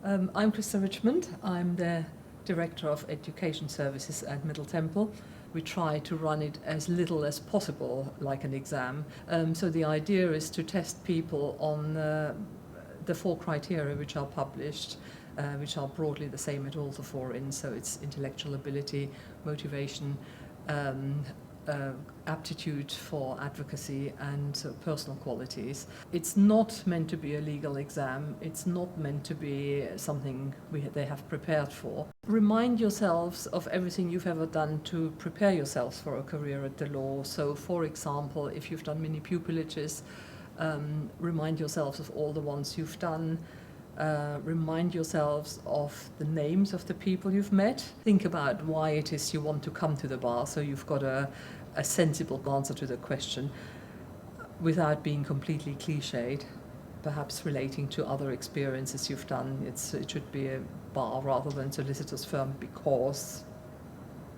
I'm Krista Richmond. I'm the Director of Education Services at Middle Temple. We try to run it as little as possible like an exam. So the idea is to test people on the 4 criteria which are published, which are broadly the same at all the 4 INs. So it's intellectual ability, motivation, aptitude for advocacy, and personal qualities. It's not meant to be a legal exam. It's not meant to be something they have prepared for. Remind yourselves of everything you've ever done to prepare yourselves for a career at the law. So, for example, if you've done many pupilages, remind yourselves of all the ones you've done. Remind yourselves of the names of the people you've met. Think about why it is you want to come to the bar, so you've got a sensible answer to the question without being completely cliched, perhaps relating to other experiences you've done. It should be a bar rather than solicitor's firm because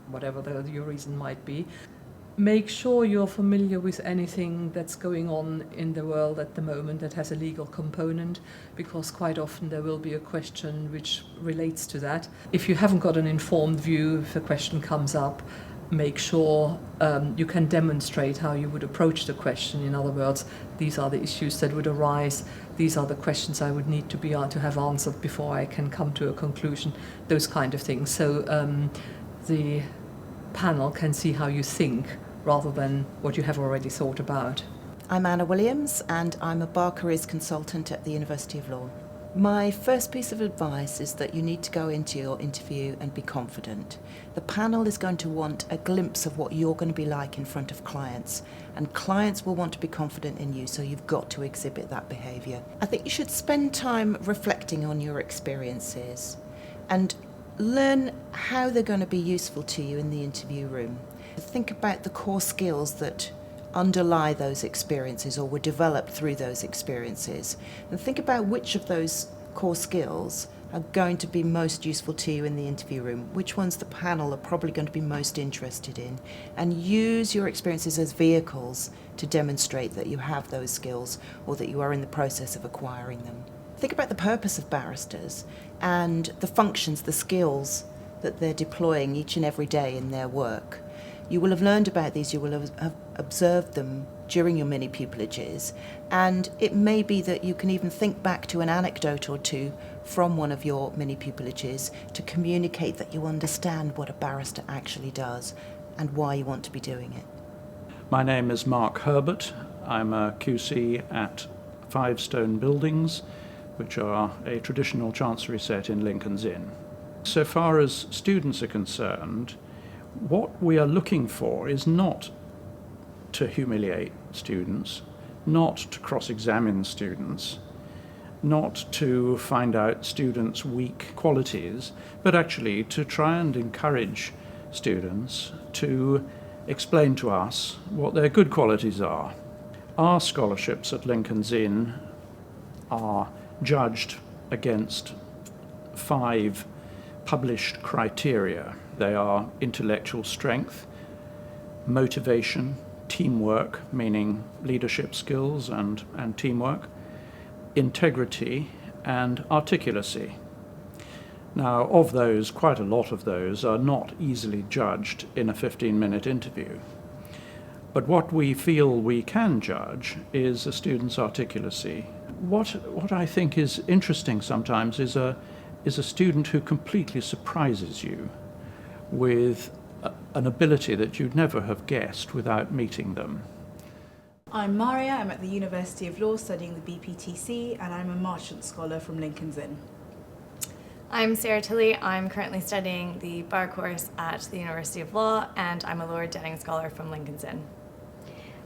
whatever your reason might be. Make sure you're familiar with anything that's going on in the world at the moment that has a legal component, because quite often there will be a question which relates to that. If you haven't got an informed view, if a question comes up, make sure you can demonstrate how you would approach the question. In other words, these are the issues that would arise, these are the questions I would need to have answered before I can come to a conclusion, those kind of things. So the panel can see how you think rather than what you have already thought about. I'm Anna Williams and I'm a bar careers consultant at the University of Law. My first piece of advice is that you need to go into your interview and be confident. The panel is going to want a glimpse of what you're going to be like in front of clients, and clients will want to be confident in you, so you've got to exhibit that behaviour. I think you should spend time reflecting on your experiences and learn how they're going to be useful to you in the interview room. Think about the core skills that underlie those experiences or were developed through those experiences, and think about which of those core skills are going to be most useful to you in the interview room, which ones the panel are probably going to be most interested in, and use your experiences as vehicles to demonstrate that you have those skills or that you are in the process of acquiring them. Think about the purpose of barristers and the functions, the skills that they're deploying each and every day in their work. You will have learned about these, you will have observed them during your mini pupilages, and it may be that you can even think back to an anecdote or two from one of your mini pupilages to communicate that you understand what a barrister actually does and why you want to be doing it. My name is Mark Herbert. I'm a QC at Five Stone Buildings, which are a traditional chancery set in Lincoln's Inn. So far as students are concerned, what we are looking for is not to humiliate students, not to cross-examine students, not to find out students' weak qualities, but actually to try and encourage students to explain to us what their good qualities are. Our scholarships at Lincoln's Inn are judged against 5 published criteria. They are intellectual strength, motivation, teamwork, meaning leadership skills and teamwork, integrity, and articulacy. Now, of those, quite a lot of those are not easily judged in a 15-minute interview. But what we feel we can judge is a student's articulacy. What I think is interesting sometimes is a student who completely surprises you with an ability that you'd never have guessed without meeting them. I'm Maria, I'm at the University of Law studying the BPTC, and I'm a Marchant Scholar from Lincoln's Inn. I'm Sarah Tilley. I'm currently studying the bar course at the University of Law, and I'm a Lord Denning Scholar from Lincoln's Inn.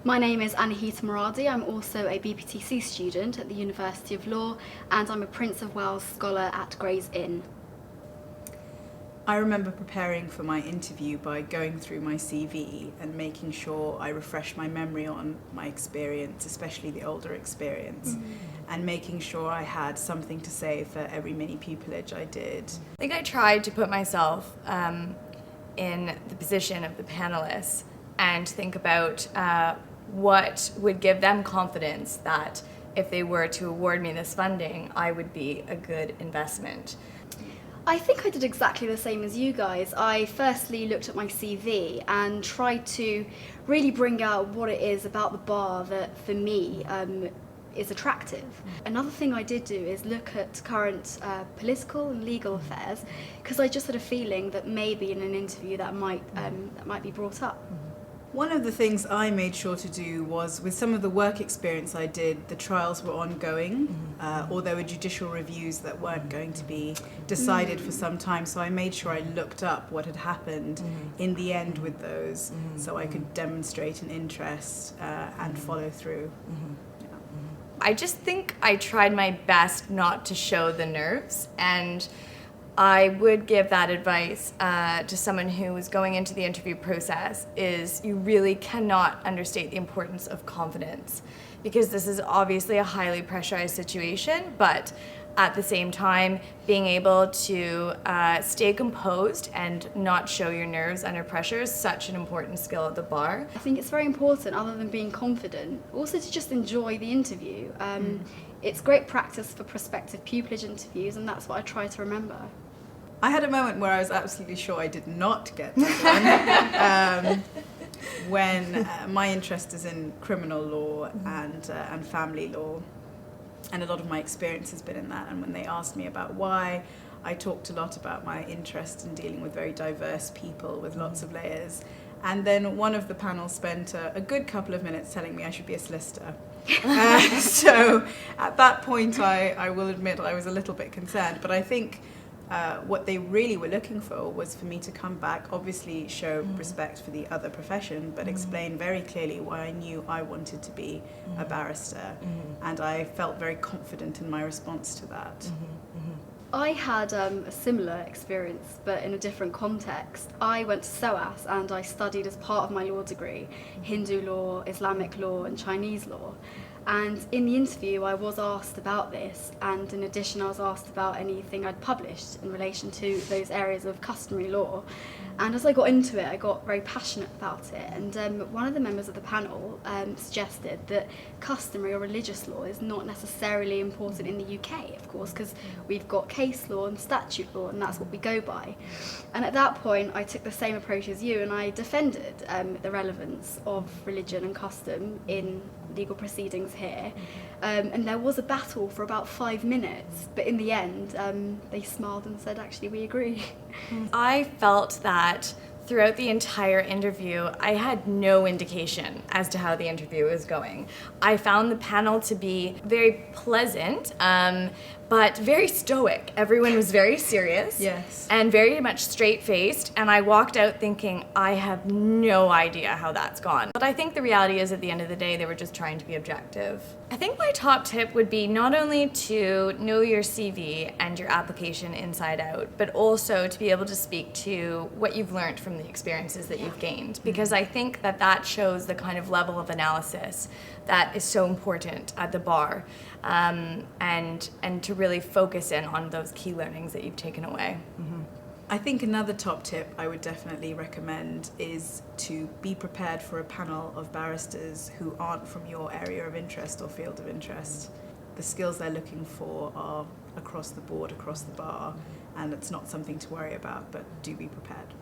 My name is Anahita Moradi. I'm also a BPTC student at the University of Law, and I'm a Prince of Wales Scholar at Gray's Inn. I remember preparing for my interview by going through my CV and making sure I refreshed my memory on my experience, especially the older experience, and making sure I had something to say for every mini pupillage I did. I think I tried to put myself in the position of the panelists and think about what would give them confidence that if they were to award me this funding, I would be a good investment. I think I did exactly the same as you guys. I firstly looked at my CV and tried to really bring out what it is about the bar that, for me, is attractive. Another thing I did do is look at current political and legal affairs, because I just had a feeling that maybe in an interview that might be brought up. One of the things I made sure to do was, with some of the work experience I did, the trials were ongoing, or there were judicial reviews that weren't going to be decided for some time, so I made sure I looked up what had happened in the end with those, so I could demonstrate an interest and follow through. I just think I tried my best not to show the nerves, and I would give that advice to someone who is going into the interview process, is you really cannot understate the importance of confidence, because this is obviously a highly pressurized situation, but at the same time, being able to stay composed and not show your nerves under pressure is such an important skill at the bar. I think it's very important, other than being confident, also to just enjoy the interview. It's great practice for prospective pupillage interviews, and that's what I try to remember. I had a moment where I was absolutely sure I did not get that one. When my interest is in criminal law and family law, and a lot of my experience has been in that, and when they asked me about why, I talked a lot about my interest in dealing with very diverse people with lots of layers. And then one of the panel spent a good couple of minutes telling me I should be a solicitor. So at that point, I will admit I was a little bit concerned, but I think what they really were looking for was for me to come back, obviously show respect for the other profession, but explain very clearly why I knew I wanted to be a barrister. And I felt very confident in my response to that. I had a similar experience, but in a different context. I went to SOAS and I studied, as part of my law degree, Hindu law, Islamic law and Chinese law. And in the interview I was asked about this, and in addition I was asked about anything I'd published in relation to those areas of customary law. And as I got into it, I got very passionate about it, and one of the members of the panel suggested that customary or religious law is not necessarily important in the UK, of course, because we've got case law and statute law, and that's what we go by. And at that point I took the same approach as you, and I defended the relevance of religion and custom in legal proceedings here. And there was a battle for about 5 minutes, but in the end they smiled and said, actually, we agree. I felt that throughout the entire interview, I had no indication as to how the interview was going. I found the panel to be very pleasant, but very stoic. Everyone was very serious. Yes. And very much straight-faced, and I walked out thinking, I have no idea how that's gone. But I think the reality is, at the end of the day, they were just trying to be objective. I think my top tip would be not only to know your CV and your application inside out, but also to be able to speak to what you've learned from the experiences that you've gained, because I think that that shows the kind of level of analysis that is so important at the bar, and to really focus in on those key learnings that you've taken away. I think another top tip I would definitely recommend is to be prepared for a panel of barristers who aren't from your area of interest or field of interest. The skills they're looking for are across the board, across the bar, and it's not something to worry about, but do be prepared.